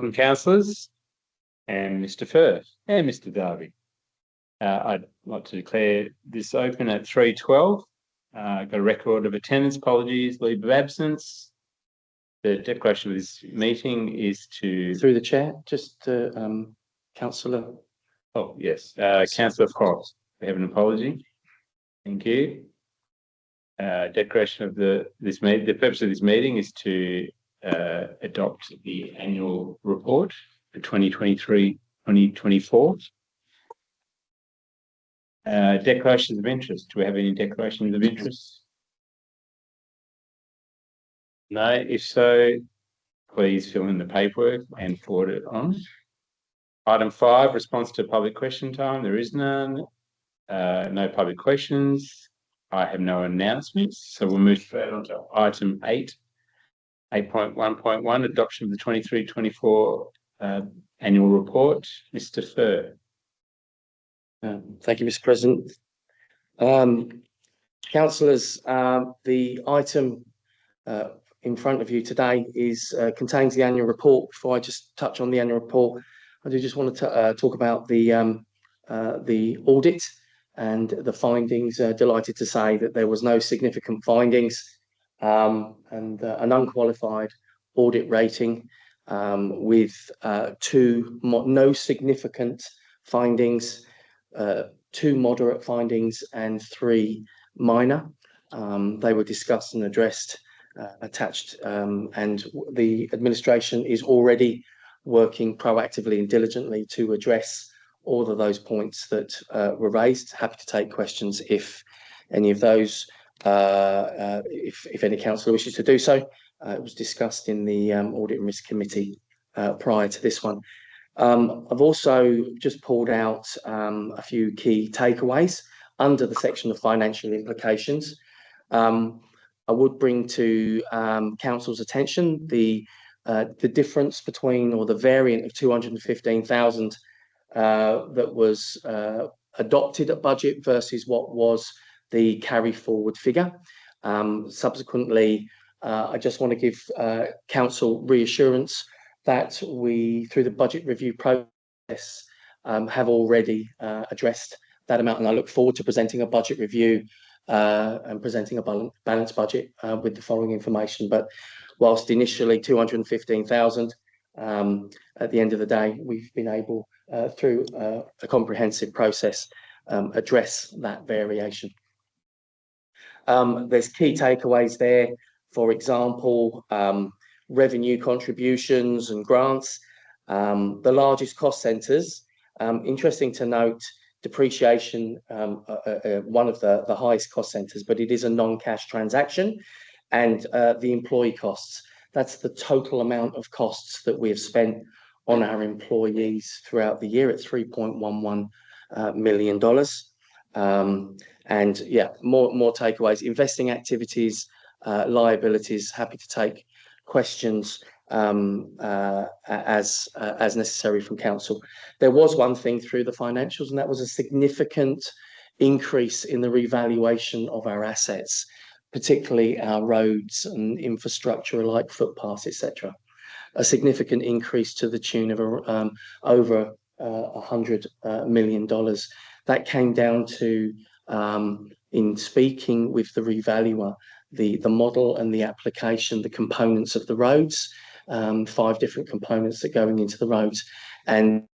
Welcome, councillors, and Mr. Firth and Mr. Darby. I'd like to declare this open at 3:12. Got a record of attendance, apologies, leave of absence. The declaration of this meeting is to... Through the chair, just Councillor. Oh, yes, Councillor Fox, we have an apology. Thank you. Declaration of the purpose of this meeting is to adopt the annual report for 2023-2024. Declarations of interest. Do we have any declarations of interest? No. If so, please fill in the paperwork and forward it on. Item 5, response to public question time. There is none. No public questions. I have no announcements. So we'll move straight on to item 8.1.1, adoption of the 23-24 annual report. Mr. Firth. Thank you, Mr. President. Councillors, the item in front of you today contains the annual report. Before I just touch on the annual report, I do just want to talk about the audit and the findings. Delighted to say that there was no significant findings and an unqualified audit rating with no significant findings, 2 moderate findings and 3 minor. They were discussed and addressed, attached, and the administration is already working proactively and diligently to address all of those points that were raised. Happy to take questions if any of those, if any councillor wishes to do so. It was discussed in the Audit and Risk Committee prior to this one. I've also just pulled out a few key takeaways under the section of financial implications. I would bring to council's attention the difference between, or the variant of 215,000 that was adopted at budget versus what was the carry forward figure. Subsequently, I just want to give council reassurance that we, through the budget review process, have already addressed that amount, and I look forward to presenting a budget review and presenting a balanced budget with the following information. But whilst initially 215,000, at the end of the day, we've been able, through a comprehensive process, address that variation. There's key takeaways there. For example, revenue contributions and grants. The largest cost centres, interesting to note, depreciation, one of the highest cost centres, but it is a non-cash transaction, and the employee costs. That's the total amount of costs that we have spent on our employees throughout the year at $3.11 million. And yeah, more takeaways. Investing activities, liabilities. Happy to take questions as necessary from council. There was one thing through the financials, and that was a significant increase in the revaluation of our assets, particularly our roads and infrastructure like footpaths, etc. A significant increase to the tune of over $100 million. That came down to, in speaking with the revaluer, the model and the application, the components of the roads, 5 different components that are going into the roads, and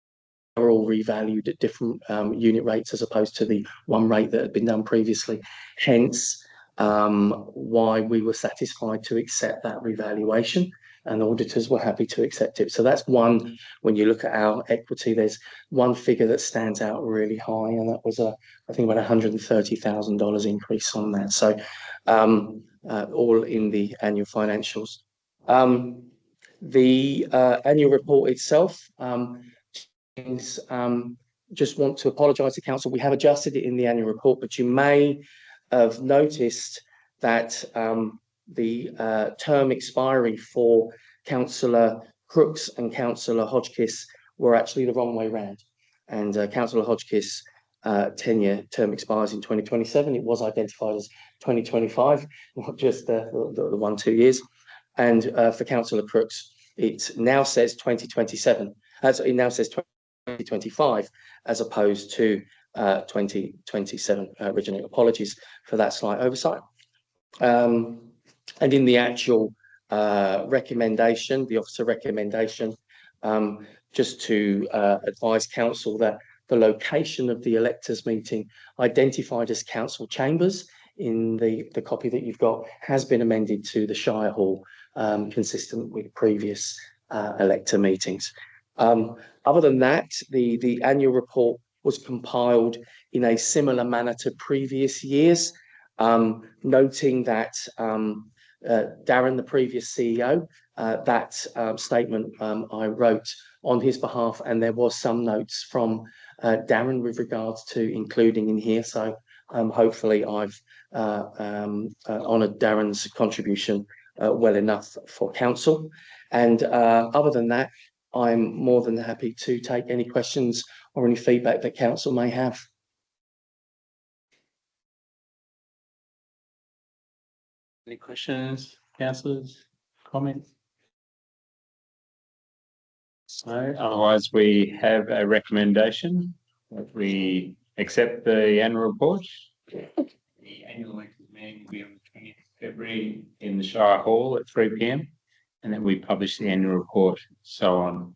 are all revalued at different unit rates as opposed to the one rate that had been done previously. Hence, why we were satisfied to accept that revaluation, and auditors were happy to accept it. So that's one. When you look at our equity, there's one figure that stands out really high, and that was I think about $130,000 increase on that. So all in the annual financials. The annual report itself, just want to apologise to council. We have adjusted it in the annual report, but you may have noticed that the term expiry for Councillor Crooks and Councillor Hodgkiss were actually the wrong way round. And Councillor Hodgkiss' tenure term expires in 2027. It was identified as 2025, not just the 1-2 years. And for Councillor Crooks, it now says 2027, as it now says 2025, as opposed to 2027 originally. Apologies for that slight oversight. And in the actual recommendation, the officer recommendation, just to advise council that the location of the electors meeting identified as council chambers in the copy that you've got has been amended to the Shire Hall, consistent with previous elector meetings. Other than that, the annual report was compiled in a similar manner to previous years, noting that Darren, the previous CEO, that statement I wrote on his behalf, and there was some notes from Darren with regards to including in here. So hopefully I've honoured Darren's contribution well enough for council. And other than that, I'm more than happy to take any questions or any feedback that council may have. Any questions, councillors, comments? So otherwise we have a recommendation that we accept the annual report. The annual elected meeting will be on the 20th of February in the Shire Hall at 3 p.m. and then we publish the annual report, so on.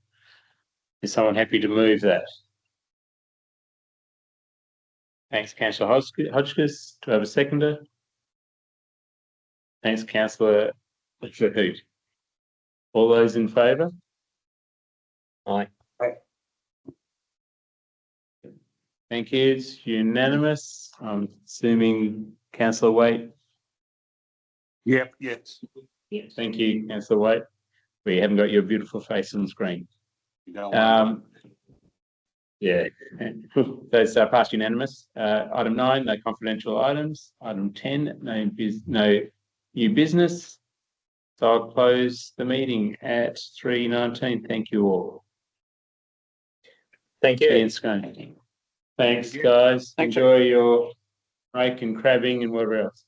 Is someone happy to move that? Thanks, Councillor Hodgkins. Do I have a seconder? Thanks, Councillor Hoot. All those in favour? Aye. Aye. Thank you. It's unanimous. I'm assuming Councillor Waite. Yep. Yes. Thank you, Councillor Waite. We haven't got your beautiful face on the screen. Yeah, those are passed unanimous. Item 9, no confidential items. Item 10, no new business. So I'll close the meeting at 3:19. Thank you all. Thank you. Ian Scone. Thanks, guys. Thanks. Enjoy your break and crabbing and whatever else.